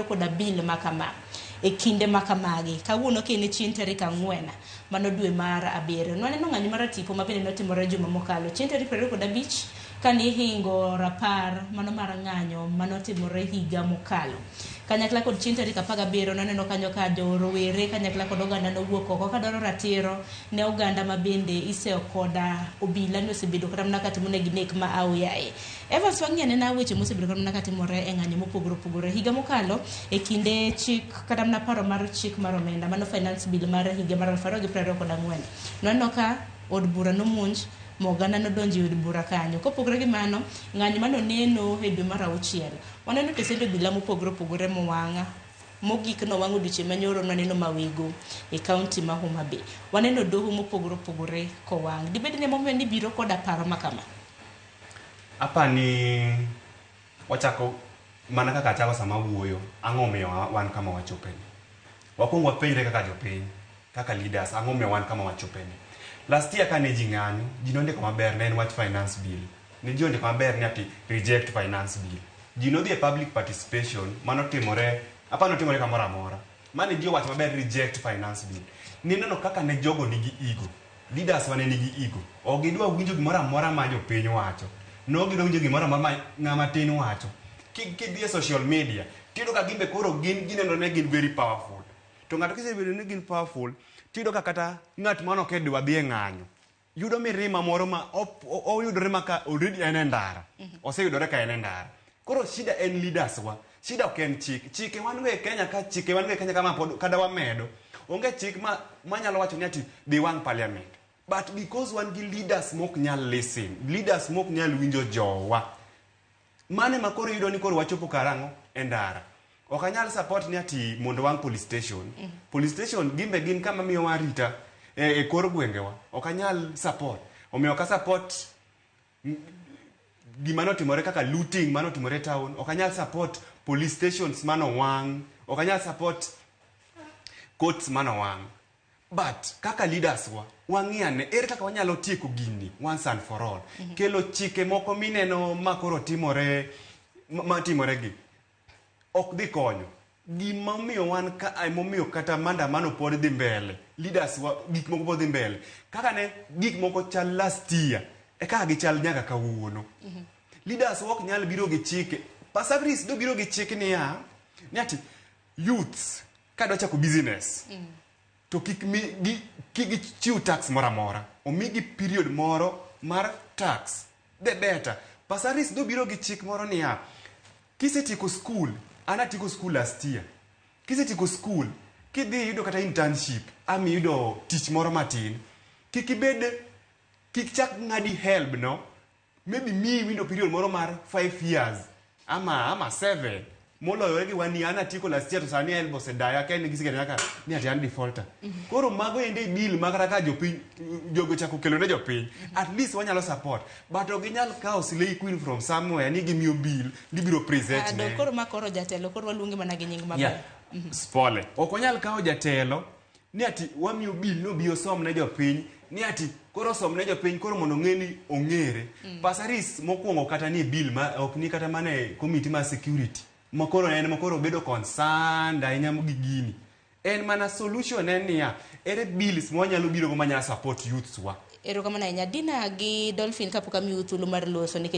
koda bil makama e kinde makamagi kawuono kene chin tarik 4 mano dwe mar 7 nwaneno ng'anyo mar tipo mabende notimore juma mokalo chin tarik 25 kani hingo rapar mano mar ng'anyo manotimore higa mokalo kanyakla kod chin tarik 17 noneno kanyo ka jorowere kanyakla kod oganda nowuok oko kadwaro ratiro ne oganda mabende iseo koda obila no sebedo kata mana katimone nek ma auyae Evance wang'ene na weche mosebedo kata mana katimore e ng'anyo mopogore opogore higa mokalo e kinde chik kata mana paro mar chik mar omenda mano finance bill mar higa mar 2024 noneno ka od bura nomonj mogana nodonjo od bura kanyo kopogore gi mano ng'anyo mano neno e dwe mar 6 waneno tesendo bila mopogore opogore mowang'a mogik no wango diche manyoro nwaneno mawigo e county ma Homa Bay waneno doho mopogore opogore kowang' dibed ne momwe ni biro koda paro makama apa ni wachako mana kaka chako sama wuoyo ang'o miyo wan kama wachopeni wakwongo wapenjre kaka jopiny kaka leaders ang'o miyo wan kama wachopeni last year kane ji ng'anyo ji nondiko maber ne en wach finance bill ne ji ondiko maber ni ati reject finance bill ji nodhi e public participation manotimore apanotimore kamoro amora mane ji owacho maber reject finance bill nineno kaka ne jogo nigi ego leaders wane nigi ego ok gidwa winjo gimoro amora ma jopiny wacho no gidwa winjo gimoro amora ma ng'ama tin wacho kidhi e social media tido ka gimbe koro gineno ne gin very powerful to ng'ato kisebedo ni gin powerful tido ka kata ng'at mano kedwa dhi e ng'anyo yudo mirima moro ma oyudore maka already en e ndara oseyudore ka en e ndara koro shida en leaders wa shida ok en chike wan go e Kenya ka chike wan go e Kenya kama pod kada wamedo onge chik ma nyalo wacho ni ati dhi wang parliament but because wan gi leaders mok nyal listen leaders mok nyal winjo jowa mane makoro yudo ni koro wachopo karang'o e ndara ok anyal support ni ati mondo wang police station gimbe gin kama miyo warita e kor gwengewa ok anyal support omiyo ka support gima notimore kaka looting manotimore town ok anyal support police stations mano wang ok anyal support courts mano wang but kaka leaders wang'iane ere kaka wanyalo tieko gini once and for all kelo chike moko mineno makoro timore gi ok dhi konyo gima miyo wan ka momiyo kata maandamano pod dhi mbele leaders gik moko pod dhi mbele kaka ne gik moko chal last year e kaka gichal nyaka kawuono leaders ok nyal biro gi chike pasabris do biro gi chike ni ati youths kadwa chako business to kik chiw tax mora mora omigi period moro mar tax the better pasabris do biro gi chik moro ni kisetieko school anatieko school last year kisetieko school kidhi yudo kata internship ami yudo tich moro matin kik chak ng'adi help no maybe mi window period moro mar 5 years ama 7 moloyo gi wani anatieko last year to sani elbo sedaya ken gisigere naka ni ati an defaulter koro mago ende deal makata ka jopiny jogo chako kelo ne jopiny at least wanyalo support but oginyal kawo slay queen from somewhere ni gimiyo bill libiro present ne koro makoro jatelo koro waluonge mana gi nying maber spole ok onyal kawo jatelo ni ati wamiyo bill no biyo som ne jopiny ni ati koro som ne jopiny koro mondo ng'eni ong'ere pasaris mokwongo kata ni bill ma ok ni kata mane committee ma security makoro bedo concerned ahinya gi gini en mana solution en niya ere bills mwanyalo biro go manya support youths wa erokamano ahinya Dina gi Dolphin kapok amiyo thuolo mar loso nikech